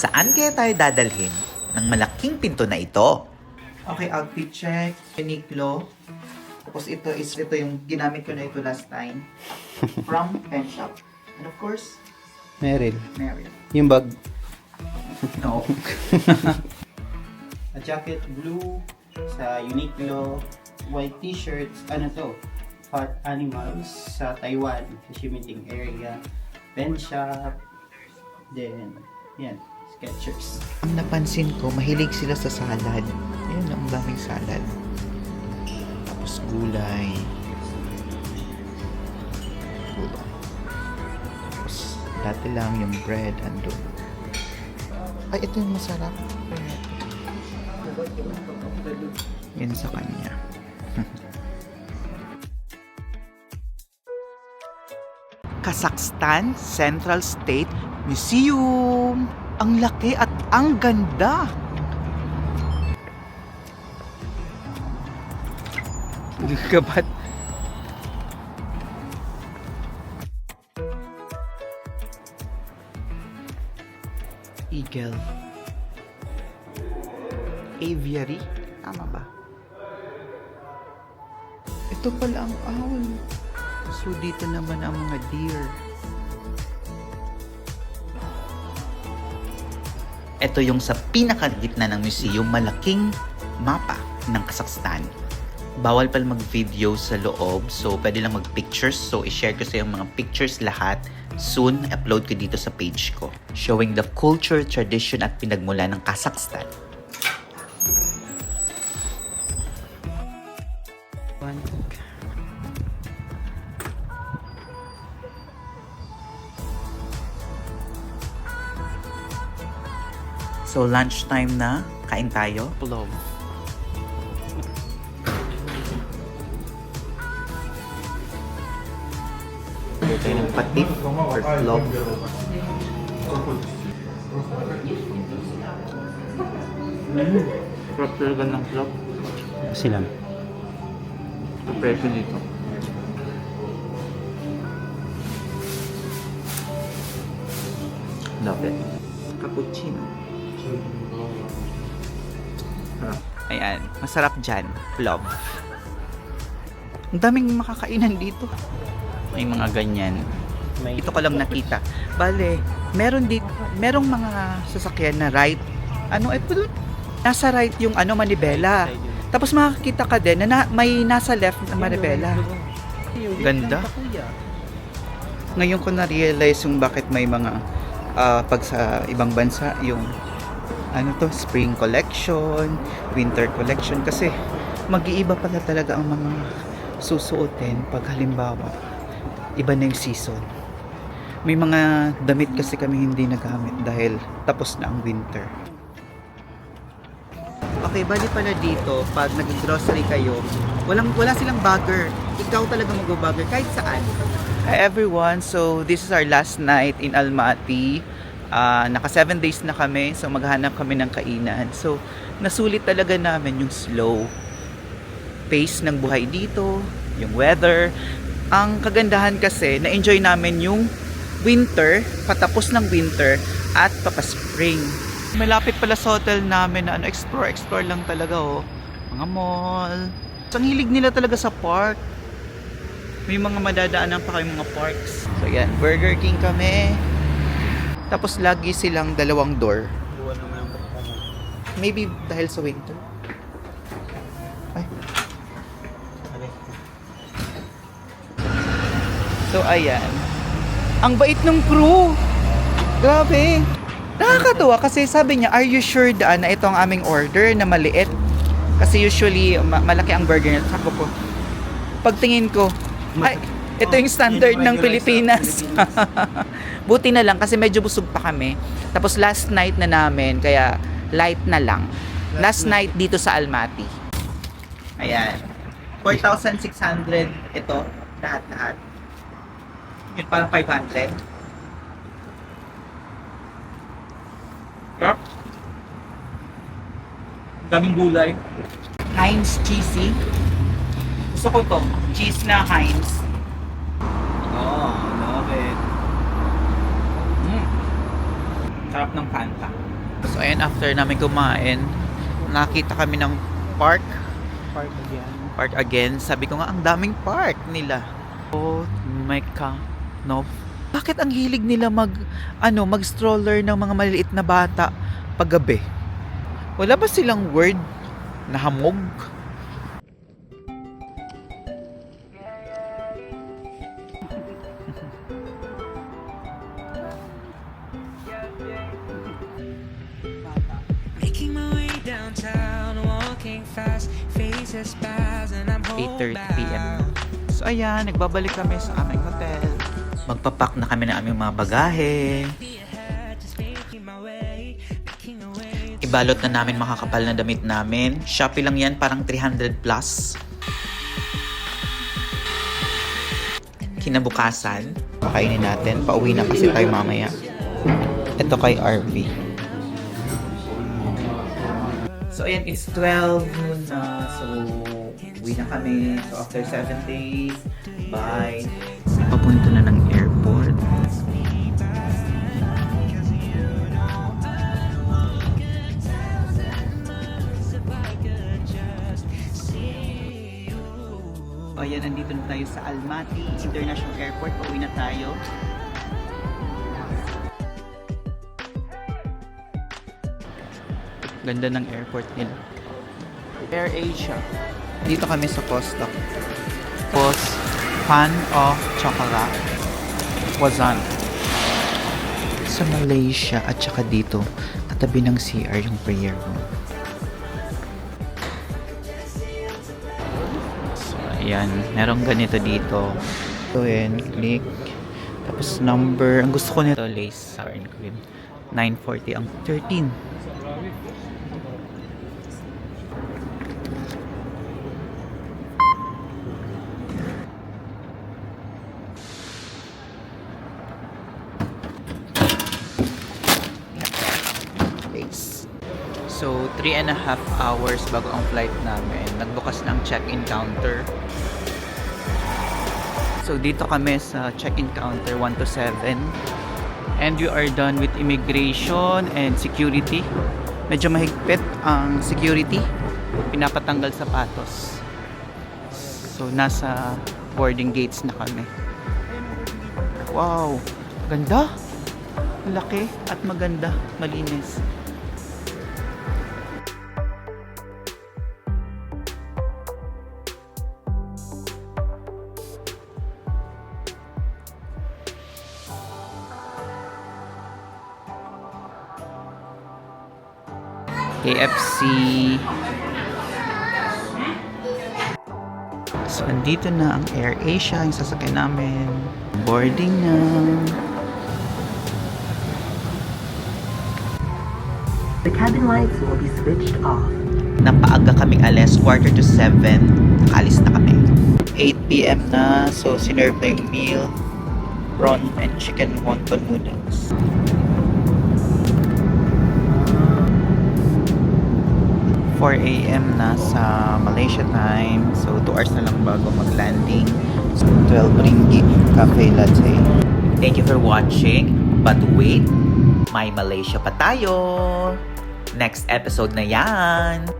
Saan kaya tayo dadalhin ng malaking pinto na ito? Okay, outfit check. Uniqlo. Tapos ito yung ginamit ko na ito last time. From Pen Shop. And of course, Meryl. Meryl. Yung bag. No. A jacket blue sa Uniqlo. White t-shirts. Ano to? Fat Animals sa Taiwan. Sa Shimiting area. Pen Shop. Then, yan. Skechers. Ang napansin ko, mahilig sila sa salad. Ayun, ang daming salad. Tapos gulay. Tapos dati lang yung bread andun. Ay, ito yung masarap. Yan sa kanya. Kazakhstan Central State Museum. Ang laki at ang ganda. Gabat. Eagle. Aviary. Tama ba? Ito pala ang owl. So dito naman ang mga deer. Ito yung sa pinakagitna ng museum, malaking mapa ng Kazakhstan. Bawal pala mag-video sa loob, so pwede lang mag-pictures. So, i-share ko sa yung mga pictures lahat. Soon, upload ko dito sa page ko. Showing the culture, tradition at pinagmula ng Kazakhstan. So, lunchtime na. Kain tayo. Plov. Tayo ng patik or vlog. Sarap talaga ng vlog. Sila. Presyo dito. Love it. Cappuccino. Ayan, masarap dyan. Vlog. Ang daming makakainan dito. May mga ganyan. Ito ko lang nakita. Bale, merong mga sasakyan na right. Ano, ito nasa right yung manibela. Tapos makakita ka din na, may nasa left na manibela. Ganda. Ngayon ko na-realize yung bakit may mga pag sa ibang bansa yung spring collection, winter collection, kasi mag-iiba pala talaga ang mga susuotin pag halimbawa iba na yung season. May mga damit kasi kami hindi nagamit dahil tapos na ang winter. Okay, bali pala dito pag nag-grocery kayo, wala silang bagger. Ikaw talaga mag-bagger kahit saan. Hi everyone, so this is our last night in Almaty. Naka 7 days na kami, so maghanap kami ng kainan. So nasulit talaga namin yung slow pace ng buhay dito, yung weather. Ang kagandahan kasi, na-enjoy namin yung winter, patapos ng winter at papaspring. Malapit pala sa hotel namin na explore lang talaga mga mall. So, ang hilig nila talaga sa park. May mga madadaanan pa kayong mga parks. So yan, Burger King kami. Tapos lagi silang dalawang door. Maybe dahil sa winter. Ay. So ayan. Ang bait ng crew. Grabe. Nakakatuwa kasi sabi niya, are you sure na ito ang aming order na maliit? Kasi usually malaki ang burger niya. Sabi ko, pagtingin ko, ay, ito yung standard ng Pilipinas. Buti na lang kasi medyo busog pa kami. Tapos last night na namin, kaya light na lang. Last night dito sa Almaty. Ayan. 4,600 ito, lahat-lahat. Yun parang 500. Yup. Daming gulay. Heinz cheesy. Gusto ko to. Cheese na Heinz. Oh, love it. sarap ng Fanta. So ayan, after namin kumain, nakita kami ng park again. Sabi ko nga, ang daming park nila. Oh my God, no. Bakit ang hilig nila mag-stroller ng mga maliliit na bata paggabi? Wala ba silang word na hamog? Making my way downtown, walking fast, faces fast, and I'm 8:30 p.m. So ayan, nagbabalik kami sa aming hotel. Magpapak na kami ng aming mga bagahe. Ibalot na namin makakapal na damit namin. Shopee lang yan, parang 300 plus. Kinabukasan, pakainin natin. Pauwi na kasi tayo mamaya. Ito kay RV. So ayan, it's 12 noon na. So, uwi na kami. So after 7 days, bye. Papunta na ng airport. Ayan, nandito na tayo sa Almaty International Airport. Pauwi na tayo. Ganda ng airport nila. Air Asia. Dito kami sa Costa. Tapos, pan of chocolate. Wazan. Sa Malaysia at saka dito, katabi ng CR yung prayer room. So, ayan. Merong ganito dito. So, ayan. Click. Tapos, number. Ang gusto ko nito, lace sour and cream. 940 ang 13. So, 3.5 hours bago ang flight namin. Nagbukas ng check-in counter. So, dito kami sa check-in counter 1 to 7. And we are done with immigration and security. Medyo mahigpit ang security. Pinapatanggal sapatos. So, nasa boarding gates na kami. Wow! Ganda! Malaki at maganda. Malinis. KFC. So, andito na ang Air Asia, yung sasakyan namin. Boarding na. The cabin lights will be switched off. Napaaga kaming alas, 6:45. Nakalis na kami. 8 p.m. na, so sinerve na yung meal. Prawn and chicken wonton noodles. 4 a.m. na sa Malaysia time. So, 2 hours na lang bago mag-landing. So, 12 ringgit cafe latte. Thank you for watching. But wait, may Malaysia pa tayo. Next episode na yan.